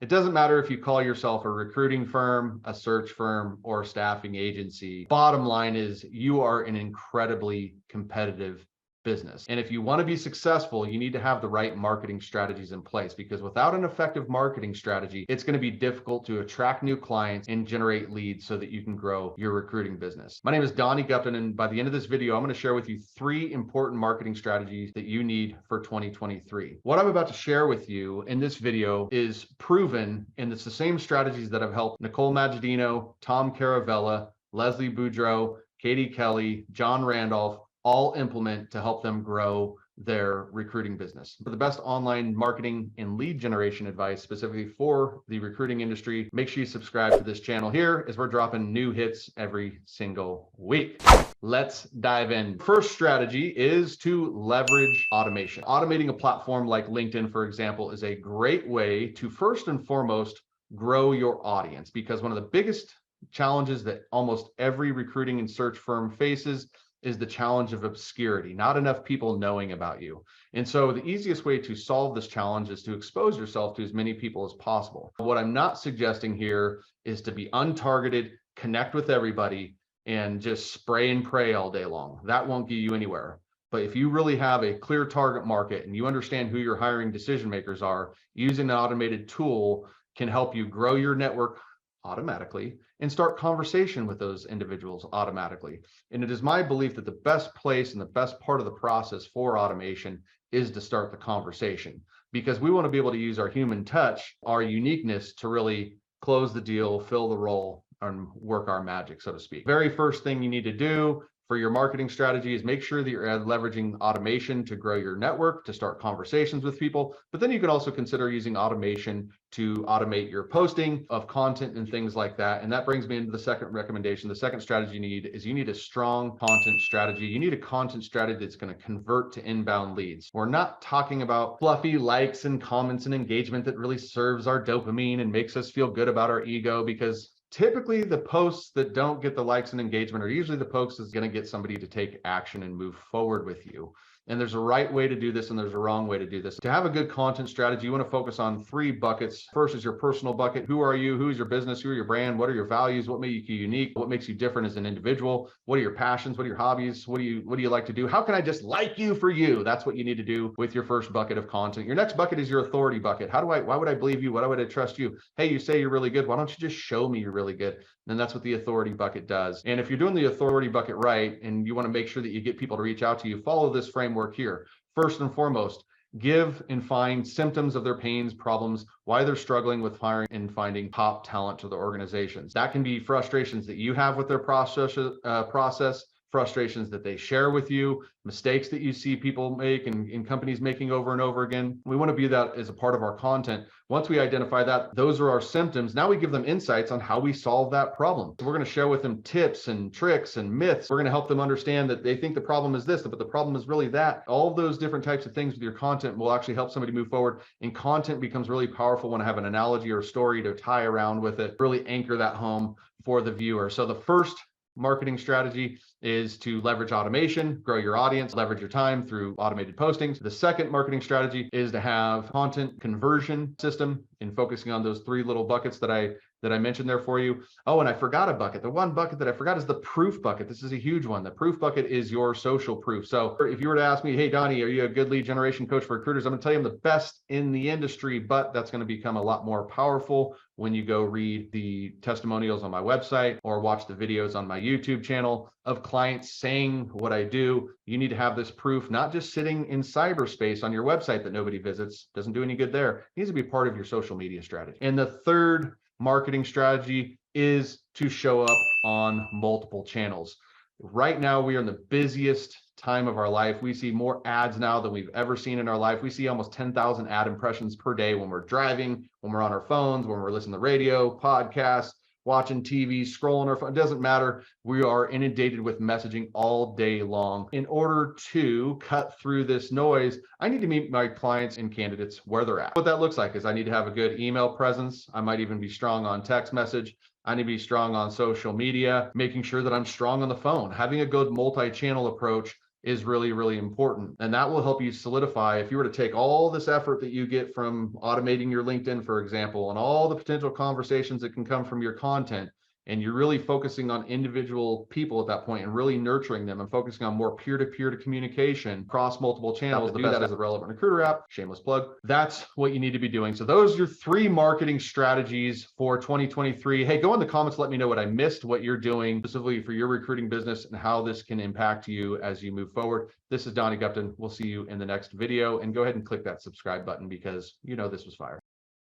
It doesn't matter if you call yourself a recruiting firm, a search firm, or a staffing agency. Bottom line is you are an incredibly competitive business. And if you want to be successful, you need to have the right marketing strategies in place, because without an effective marketing strategy, it's going to be difficult to attract new clients and generate leads so that you can grow your recruiting business. My name is Donnie Gupton, and by the end of this video, I'm going to share with you 3 important marketing strategies that you need for 2023. What I'm about to share with you in this video is proven, and it's the same strategies that have helped Nicole Magidino, Tom Caravella, Leslie Boudreau, Katie Kelly, John Randolph, all implement to help them grow their recruiting business. For the best online marketing and lead generation advice specifically for the recruiting industry, make sure you subscribe to this channel here, as we're dropping new hits every single week. Let's dive in. First strategy is to leverage automation. Automating a platform like LinkedIn, for example, is a great way to first and foremost grow your audience, because one of the biggest challenges that almost every recruiting and search firm faces is the challenge of obscurity, not enough people knowing about you. And so the easiest way to solve this challenge is to expose yourself to as many people as possible. What I'm not suggesting here is to be untargeted, connect with everybody, and just spray and pray all day long. That won't get you anywhere. But if you really have a clear target market and you understand who your hiring decision makers are, using an automated tool can help you grow your network automatically and start conversation with those individuals automatically. And it is my belief that the best place and the best part of the process for automation is to start the conversation, because we want to be able to use our human touch, our uniqueness, to really close the deal, fill the role, and work our magic, so to speak. Very first thing you need to do for your marketing strategy is make sure that you're leveraging automation to grow your network, to start conversations with people. But then you can also consider using automation to automate your posting of content and things like that. And that brings me into the second recommendation. The second strategy you need is you need a strong content strategy. You need a content strategy that's going to convert to inbound leads. We're not talking about fluffy likes and comments and engagement that really serves our dopamine and makes us feel good about our ego, because typically the posts that don't get the likes and engagement are usually the posts that's going to get somebody to take action and move forward with you. And there's a right way to do this and there's a wrong way to do this. To have a good content strategy, you want to focus on 3 buckets. First is your personal bucket. Who are you? Who is your business? Who are your brand? What are your values? What makes you unique? What makes you different as an individual? What are your passions? What are your hobbies? What do you like to do? How can I just like you for you? That's what you need to do with your first bucket of content. Your next bucket is your authority bucket. Why would I believe you? Why would I trust you? Hey, you say you're really good. Why don't you just show me you're really good? And that's what the authority bucket does. And if you're doing the authority bucket right, and you want to make sure that you get people to reach out to you, follow this framework here. First and foremost, give and find symptoms of their pains, problems, why they're struggling with hiring and finding top talent to the organizations. That can be frustrations that you have with their process, frustrations that they share with you, mistakes that you see people make and companies making over and over again. We want to view that as a part of our content. Once we identify that, those are our symptoms. Now we give them insights on how we solve that problem. So we're going to share with them tips and tricks and myths. We're going to help them understand that they think the problem is this, but the problem is really that. All of those different types of things with your content will actually help somebody move forward. And content becomes really powerful when I have an analogy or a story to tie around with it, really anchor that home for the viewer. So the first marketing strategy is to leverage automation, grow your audience, leverage your time through automated postings. The second marketing strategy is to have content conversion system, and focusing on those 3 little buckets that I mentioned there for you. Oh, and I forgot a bucket. The one bucket that I forgot is the proof bucket. This is a huge one. The proof bucket is your social proof. So if you were to ask me, hey, Donnie, are you a good lead generation coach for recruiters? I'm going to tell you I'm the best in the industry, but that's going to become a lot more powerful when you go read the testimonials on my website or watch the videos on my YouTube channel of clients saying what I do. You need to have this proof, not just sitting in cyberspace on your website that nobody visits. Doesn't do any good there. It needs to be part of your social media strategy. And the third marketing strategy is to show up on multiple channels. Right now, we are in the busiest time of our life. We see more ads now than we've ever seen in our life. We see almost 10,000 ad impressions per day when we're driving, when we're on our phones, when we're listening to radio, podcasts, watching TV, scrolling our phone. It doesn't matter. We are inundated with messaging all day long. In order to cut through this noise, I need to meet my clients and candidates where they're at. What that looks like is I need to have a good email presence. I might even be strong on text message. I need to be strong on social media, making sure that I'm strong on the phone, having a good multi-channel approach is really, really important. And that will help you solidify. If you were to take all this effort that you get from automating your LinkedIn, for example, and all the potential conversations that can come from your content, and you're really focusing on individual people at that point and really nurturing them and focusing on more peer-to-peer communication across multiple channels. To do that as a relevant recruiter app, shameless plug, that's what you need to be doing. So those are your 3 marketing strategies for 2023. Hey, go in the comments, let me know what I missed, what you're doing specifically for your recruiting business and how this can impact you as you move forward. This is Donnie Gupton. We'll see you in the next video, and go ahead and click that subscribe button because you know this was fire.